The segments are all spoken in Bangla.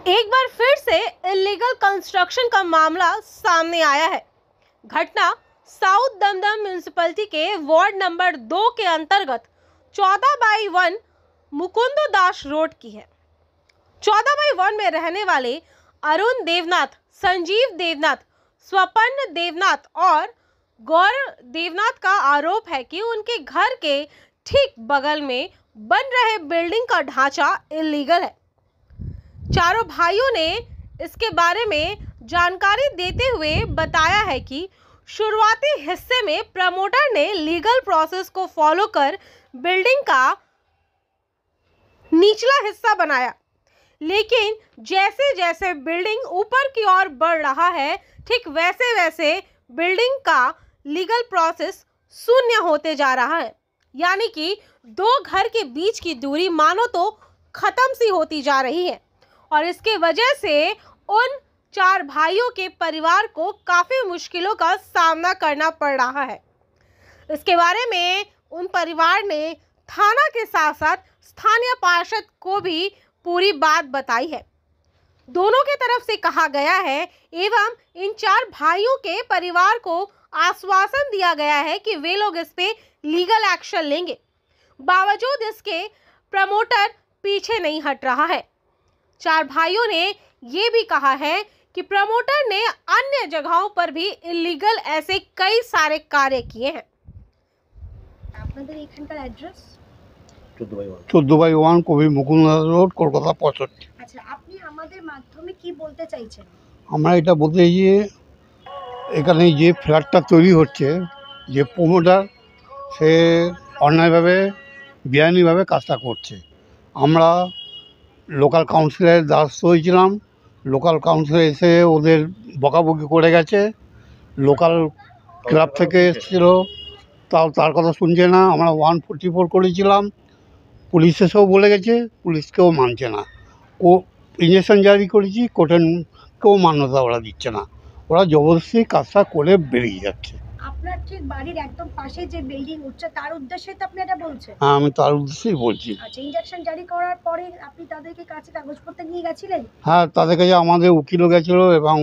एक बार फिर से इलीगल कंस्ट्रक्शन का मामला सामने आया है। घटना साउथ दमदम म्यूनिसिपैलिटी के वार्ड नंबर 2 के अंतर्गत 14/1 मुकुंद दास रोड की है। 14/1 में रहने वाले अरुण देवनाथ, संजीव देवनाथ, स्वपन देवनाथ और गौर देवनाथ का आरोप है कि उनके घर के ठीक बगल में बन रहे बिल्डिंग का ढांचा इलीगल है। चारों भाइयों ने इसके बारे में जानकारी देते हुए बताया है कि शुरुआती हिस्से में प्रमोटर ने लीगल प्रोसेस को फॉलो कर बिल्डिंग का निचला हिस्सा बनाया, लेकिन जैसे जैसे बिल्डिंग ऊपर की ओर बढ़ रहा है, ठीक वैसे वैसे बिल्डिंग का लीगल प्रोसेस शून्य होते जा रहा है। यानी कि दो घर के बीच की दूरी मानो तो खत्म सी होती जा रही है और इसके वजह से उन चार भाइयों के परिवार को काफ़ी मुश्किलों का सामना करना पड़ रहा है। इसके बारे में उन परिवार ने थाना के साथ साथ स्थानीय पार्षद को भी पूरी बात बताई है। दोनों की तरफ से कहा गया है एवं इन चार भाइयों के परिवार को आश्वासन दिया गया है कि वे लोग इस पे लीगल एक्शन लेंगे। बावजूद इसके प्रमोटर पीछे नहीं हट रहा है। चार भाइयों ने ये भी कहा है कि प्रमोटर ने अन्य जगहों पर भी इलीगल ऐसे कई सारे कार्य किए हैं। আপনাদের এখানকার অ্যাড্রেস 14/1 কবি মুকুন্দ রোড, কলকাতা 65। আচ্ছা, আপনি আমাদের মাধ্যমে কি বলতে চাইছেন? আমরা এটা বলতে চাই যে এখানে যে ফ্ল্যাটটা তৈরি হচ্ছে, যে প্রমোটার সে অন্যায়ভাবে বেআইনিভাবে কাজটা করছে। আমরা লোকাল কাউন্সিলের দ্বারস্থ হয়েছিলাম। লোকাল কাউন্সিলর এসে ওদের বকাবকি করে গেছে। লোকাল ক্লাব থেকে এসেছিল, তাও তার কথা শুনছে না। আমরা 144 করেছিলাম, পুলিশ এসেও বলে গেছে, পুলিশকেও মানছে না। ও ইঞ্জেকশন জারি করেছি, কোর্টেরকেও মান্যতা ওরা দিচ্ছে না। ওরা জবরদস্তি কাজটা করে বেরিয়ে যাচ্ছে। আপনার ঠিক বাড়ির একদম পাশে যে বিল্ডিং উঠছে তার উদ্দেশ্যে তো আপনি এটা বলছেন? হ্যাঁ, আমি তার উদ্দেশ্যেই বলছি। আচ্ছা, ইনজেকশন জারি করার পরে আপনি তাদেরকে কাছে কাগজপত্র নিয়ে গেছিলেন? হ্যাঁ, তাদের কাছে আমাদের উকিলও গেছিলো এবং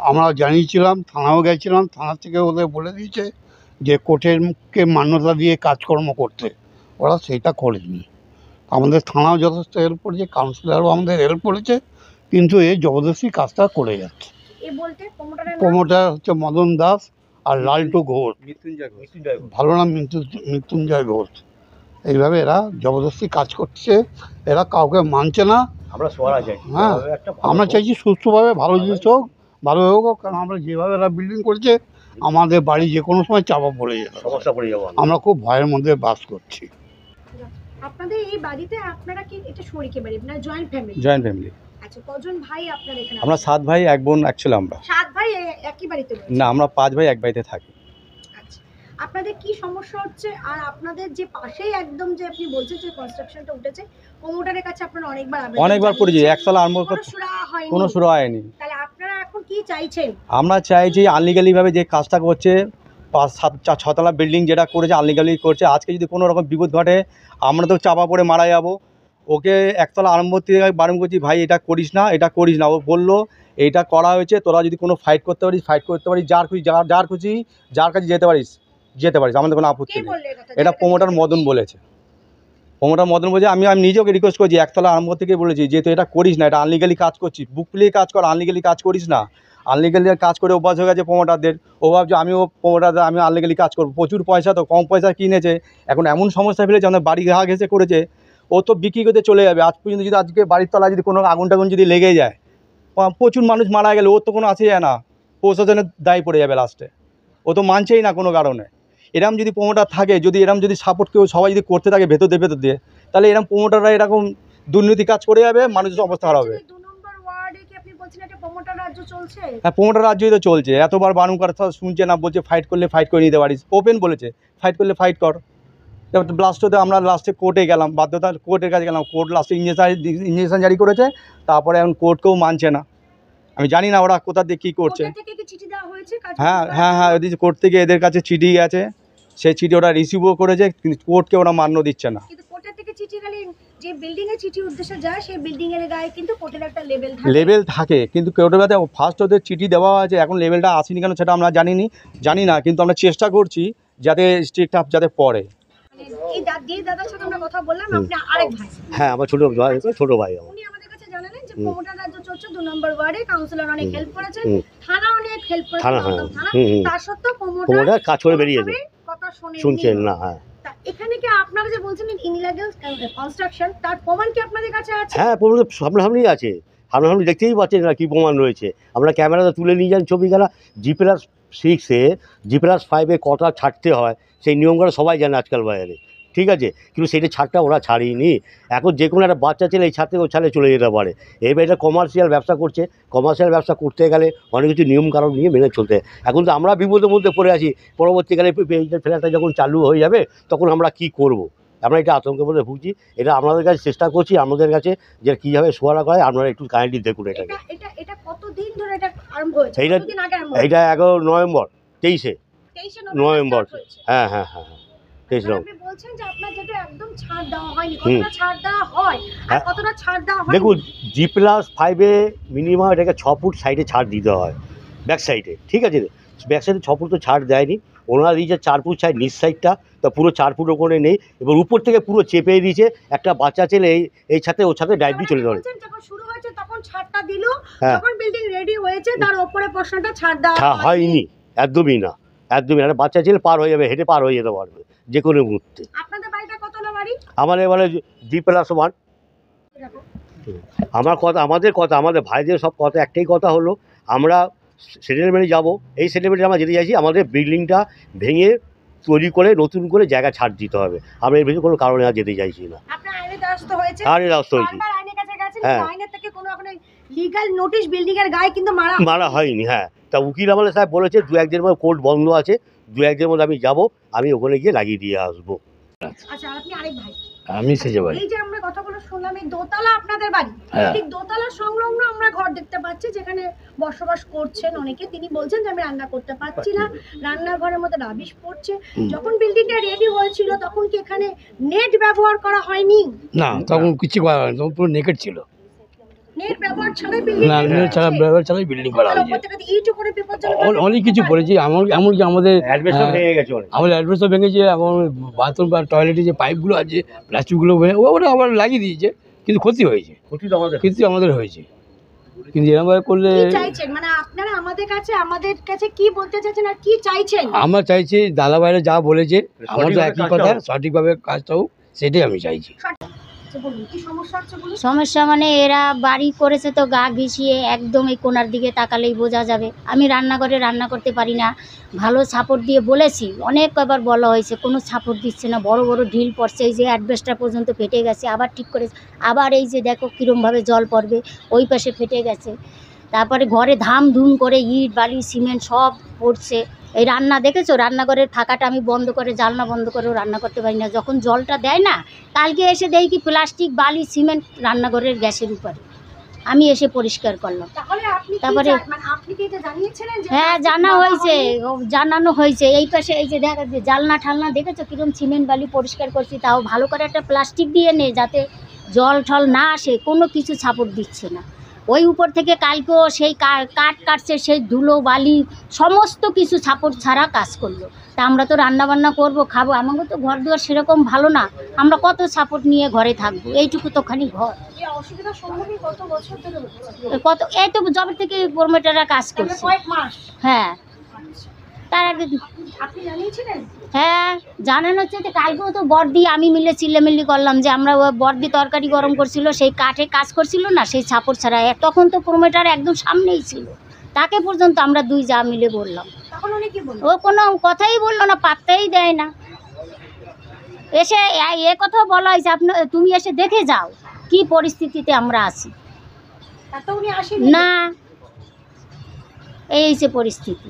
আমরা জানিয়েছিলাম, থানাও গেছিলাম। থানা থেকে ওদের বলে দিয়েছে যে কোর্টেরকে মান্যতা দিয়ে কাজকর্ম করতে। ওরা সেটা করেনি। আমাদের থানাও যথেষ্ট হেল্প করেছে, কাউন্সিলরও আমাদের হেল্প করেছে, কিন্তু এই জবরদস্তি কাজটা করে যাচ্ছে। প্রমোটার হচ্ছে মদন দাস আর লালটু ঘোষ, ভালো নাম মৃত্যুঞ্জয় ঘোষ। এইভাবে এরা জবরদস্তি কাজ করছে, এরা কাউকে মানছে না। হ্যাঁ, আমরা চাইছি সুস্থভাবে ভালো জিনিস হোক, ভালো হোক, কারণ আমরা যেভাবে এরা বিল্ডিং করছে আমাদের বাড়ি যে কোনো সময় চাপা পড়ে যাবে, সমস্যা পড়ে যাবে। আমরা খুব ভয়ের মধ্যে বাস করছি। আপনাদের এই বাড়িতে আপনারা কি এটা শরিকে বাড়ি না জয়েন্ট ফ্যামিলি? Joint family. আচ্ছা, কজন ভাই আপনারা এখানে? আমরা 7 ভাই 1 বোন। অ্যাকচুয়ালি আমরা 7 ভাই একই বাড়িতে রয়েছে? না, আমরা 5 ভাই এক বাড়িতে থাকি। আচ্ছা, আপনাদের কি সমস্যা হচ্ছে? আর আপনাদের যে পাশেই একদম যে আপনি বলছেন যে কনস্ট্রাকশনটা উঠেছে, প্রমোটারের কাছে আপনারা অনেকবার পড়েছি, একতলা আরম্ভ করতে কোনো শুরু হয়নি। তাহলে আপনারা এখন কি চাইছেন? আমরা চাইছি আনলিগালি ভাবে যে কাজটা করছে, 5-7 তলা বিল্ডিং যেটা করেছে আনলিগালি করছে, আজকে যদি কোনো রকম বিপদ ঘটে আমরা তো চাপা পড়ে মারা যাব। ওকে একতলা আরম্ভ থেকে বারণ করছি, ভাই এটা করিস না, এটা করিস না। ও বললো এইটা করা হয়েছে, তোরা যদি কোনো ফাইট করতে পারিস ফাইট করতে পারিস, যার খুশি যার কাছে যেতে পারিস, আমাদের কোনো আপত্তি নেই। এটা প্রমোটার মদন বলেছে। প্রমোটার মদন বলছে, আমি নিজেও রিকোয়েস্ট করছি, একতলা আরম্ভ থেকে বলেছি যে তুই এটা করিস না, এটা আনলিগালি কাজ করছিস, বুক ফুলিয়ে কাজ কর, আনলিগালি কাজ করিস না। আনলিগালি কাজ করে অভ্যাস হয়ে গেছে প্রমোটারদের। ও ভাবছে আমিও প্রমোটারদের আমি আনলিগালি কাজ করবো, প্রচুর পয়সা, তো কম পয়সা কিনেছে, এখন এমন সমস্যা ফেলেছে আমাদের বাড়ি ঘা ঘেসে করেছে। ও তো বিক্রি করতে চলে যাবে। আজ পর্যন্ত যদি আজকে বাড়ির তলায় যদি কোনো আগুন টাগুন যদি লেগে যায়, প্রচুর মানুষ মারা গেলে ওর তো কোনো আসে যায় না, প্রশাসনের দায়ী পড়ে যাবে লাস্টে। ও তো মানছেই না কোনো কারণে। এরম যদি প্রমোটার থাকে, যদি এরম যদি সাপোর্ট কেউ সবাই যদি করতে থাকে ভেতর দিয়ে, তাহলে এরকম প্রমোটাররা এরকম দুর্নীতি কাজ করে যাবে, মানুষের অবস্থা খারাপ হবে। হ্যাঁ, প্রমোটার রাজ্যই তো চলছে। এতবার বারণ করার শুনছে না, বলছে ফাইট করলে ফাইট করে নিতে পারিস। ওপেন বলেছে ফাইট করলে ফাইট কর। লাস্টে আমরা কোর্টে গেলাম, বাধ্যতা কোর্টের কাছে গেলাম। কোর্ট লাস্টে ইঞ্জেকশন জারি করেছে, তারপরে এখন কোর্টকেও মানছে না। আমি জানি না ওরা কোথা দিয়ে কী করছে। হ্যাঁ হ্যাঁ হ্যাঁ, কোর্ট থেকে এদের কাছে চিঠি গেছে, সেই চিঠি ওরা রিসিভও করেছে, কিন্তু কোর্টকে ওরা মান্য দিচ্ছে না। যে বিল্ডিং এর চিঠি উদ্দেশ্যে যায় সেই বিল্ডিং এর গায়ে কিন্তু কোর্টের একটা লেভেল থাকে, কিন্তু কোর্টের ফার্স্ট ওদের চিঠি দেওয়া আছে, এখন লেভেলটা আসেনি কেন সেটা আমরা জানি না, কিন্তু আমরা চেষ্টা করছি যাতে স্ট্রিক্ট আপ যাতে পড়ে। এই দাদার সাথে আমরা কথা বললাম, আপনি আরেক ভাই। হ্যাঁ, আমার ছোট ভাই। উনি আমাদের কাছে জানালেন যে প্রমোটার রাজ্য চলছে 2 নম্বর ওয়ার্ডে, কাউন্সিলর অনেক হেল্প করেছেন, থানা অনেক হেল্প করেছে, তার সত্ত্বেও প্রমোটার কাজ করে বেরিয়েছে, কথা শুনছেন না। হ্যাঁ, এখানে কি আপনারা যে বলছেন ইনলিগ্যাল কনস্ট্রাকশন, তার প্রমাণ কি আপনাদের কাছে আছে? হ্যাঁ, প্রমাণ সামনাসামনি আছে, সামনাসামনি দেখতেই পাচ্ছেন না কি প্রমাণ রয়েছে। আমরা ক্যামেরাতে তুলে নিয়ে যান ছবিগুলো। G+6-এ G+5-এ কটা ছাড়তে হয় সেই নিয়মগুলো সবাই জানে আজকাল বাজারে, ঠিক আছে, কিন্তু সেটা ছাড়টা ওরা ছাড়িনি। এখন যে কোনো একটা বাচ্চা ছেলে এই ছাড় থেকে ছাড়ে চলে যেতে পারে। এবার এটা কমার্শিয়াল ব্যবসা করছে, কমার্শিয়াল ব্যবসা করতে গেলে অনেক কিছু নিয়মকানুন নিয়ে মেনে চলতে। এখন তো আমরা বিপদের মধ্যে পড়ে আছি, পরবর্তীকালে ফ্ল্যাটটা যখন চালু হয়ে যাবে তখন আমরা কি করব, আমরা এটা আতঙ্কের মধ্যে ভুগছি। এটা আপনাদের কাছে চেষ্টা করছি, আমাদের কাছে যে কীভাবে সোয়ারা করে আপনারা একটু কাইন্ডলি দেখুন। এটা কতদিন ধরে এটা আরম্ভ হয়েছে? এইটা 11 নভেম্বর 23 নভেম্বর। হ্যাঁ, আপনি বলছেন যে আপনার যেটা একদম ছাড় দেওয়া হয়নি, কতটা ছাড় দেওয়া হয় আর কতটা ছাড় দেওয়া হয়? দেখুন, G+5-এ মিনিমাম এটাকে 6 ফুট সাইডে ছাড় দিতে হয়, ব্যাক সাইডে, ঠিক আছে। ব্যাক সাইডে 6 ফুট তো ছাড় দেয়নি, ওনারা দিয়েছে 4 ফুট সাইড নিচ সাইডটা, তো পুরো 4 ফুট ওখানে নেই। এবার উপর থেকে পুরো চেপে দিয়েছে, একটা বাচ্চা ছেলে এই ছাতে ওর ছাতে ডাইভ দিয়ে চলে যাবে। যখন শুরু হয়েছে তখন ছাড়টা দিল, যখন বিল্ডিং রেডি হয়েছে তার উপরে পোরশনটা ছাড় দেওয়া হয়নি, একদমই না। একটা বাচ্চা ছেলে পার হয়ে যাবে, হেঁটে পার হয়ে যেতে পারবে যে কোনো মুহূর্তে। আপনাদের বাড়িটা কতলা বাড়ি? আমাদের এবারে G+1। আমাদের ভাইদের সব কথা একটাই কথা হলো, আমরা সেটেলমেন্টে যাব। এই সেটেলমেন্টে আমরা যেতে চাইছি, আমাদের বিল্ডিংটা ভেঙে তৈরি করে নতুন করে জায়গা ছাড় দিতে হবে। আমরা এর ভিতরে কোনো কারণে আর যেতে চাইছি না। আইনের দ্বারস্থ হয়েছে? হ্যাঁ, লিগ্যাল নোটিশ বিল্ডিং এর গায়ে কিন্তু মারা হয়নি। হ্যাঁ, তা উকিল আমাদের সাহেব বলেছে 2-1 দিনের মধ্যে কোর্ট বন্ধ আছে, 2-1 দিনের মধ্যে আমি যাব, আমি ওখানে গিয়ে লাগিয়ে দিয়ে আসবো। আচ্ছা, আপনি আরেক ভাই? আমি সেজে ভাই। এই যে আমরা কথাগুলো শুনলাম, এই দোতলা আপনাদের বাড়ি, ঠিক দোতলা সংলগ্ন আমরা ঘর দেখতে পাচ্ছি যেখানে বসবাস করছেন অনেকে। তিনি বলছেন যে আমি রান্না করতে পারছি না, রান্নাঘরের মধ্যে রাবিশ পড়ছে। যখন বিল্ডিংটা রেডি হয়েছিল তখন কি এখানে নেট ব্যবহার করা হয়নি? না, তখন কিছু করা হয়নি, তখন পুরো নেকেট ছিল। নেট ব্যবহার ছাড়াই বিল্ডিং? না, নেট ছাড়াই বিল্ডিং করা হয়েছে। অনেক কিছু করেছি, এমনকি আমাদের অ্যাডভেস্টার ভেঙে গেছে, আমাদের অ্যাডভেস্টার ভেঙেছে, এবং বাথরুম বা টয়লেটে যে পাইপগুলো আছে প্লাস্টিকগুলো ওটা আবার লাগিয়ে দিয়েছে, কিন্তু ক্ষতি হয়েছে, ক্ষতি আমাদের হয়েছে। কিন্তু এরকমভাবে করলে মানে আপনারা আমাদের কাছে কি বলতে চাইছেন আর কি চাইছেন? আমরা চাইছি দাদা ভাইরা যা বলেছে আমার তো একই কথা, সঠিকভাবে কাজটা হোক, সেটাই আমি চাইছি। সমস্যা মানে এরা বাড়ি করেছে তো গা ঘিসিয়ে একদম এই কোণার দিকে তাকালেই বোঝা যাবে। আমি রান্নাঘরে রান্না করতে পারি না, ভালো সাপোর্ট দিয়ে বলেছি, অনেক কবার বলা হয়েছে, কোনো সাপোর্ট দিচ্ছে না। বড় বড় ঢিল পড়ছে, এই যে অ্যাডভেস্টার পর্যন্ত ফেটে গেছে, আবার ঠিক করে, আবার এই যে দেখো কীরমভাবে জল পড়বে, ওই পাশে ফেটে গেছে। তারপরে ঘরে ধাম ধুম করে ইট বালি সিমেন্ট সব পড়ছে। এই রান্না দেখেছো, রান্নাঘরের ফাঁকাটা আমি বন্ধ করে, জানলা বন্ধ করেও রান্না করতে পারি না। যখন জলটা দেয় না, কালকে এসে দেখি কি প্লাস্টিক বালি সিমেন্ট রান্নাঘরের গ্যাসের উপরে, আমি এসে পরিষ্কার করলাম। তারপরে হ্যাঁ জানানো হয়েছে। এই পাশে এই যে দেখা জালনা ঠালনা দেখেছো কিরম সিমেন্ট বালি পরিষ্কার করছি, তাও ভালো করে একটা প্লাস্টিক দিয়ে নে যাতে জল ঠল না আসে, কোনো কিছু সাপোর্ট দিচ্ছে না। ওই উপর থেকে কালকেও সেই কাঠ কাটছে, সেই ধুলো বালি সমস্ত কিছু সাপোর্ট ছাড়া কাজ করলো। তা আমরা তো রান্না বান্না করবো, খাবো, আমাকে তো ঘর দুয়ার সেরকম ভালো না, আমরা কত সাপোর্ট নিয়ে ঘরে থাকবো, এইটুকু তো খানি ঘর। এই তো জবের থেকে প্রমোটাররা কাজ করছে। হ্যাঁ, তার আগে হ্যাঁ জানানো হচ্ছে যে কালকেও তো বর্দি আমি মিলে চিল্লামিল্লি করলাম যে আমরা বর্দি তরকারি গরম করছিল, সেই কাঠে কাজ করছিল না, সেই ছাপড় ছাড়া। তখন তো প্রমোটার একদম সামনেই ছিল, তাকে পর্যন্ত আমরা দুই যা মিলে বললাম, ও কোনো কথাই বললো না, পাত্তাই দেয় না। এসে এ কথাও বলা হয়েছে তুমি এসে দেখে যাও কি পরিস্থিতিতে আমরা আছি। না, এই যে পরিস্থিতি।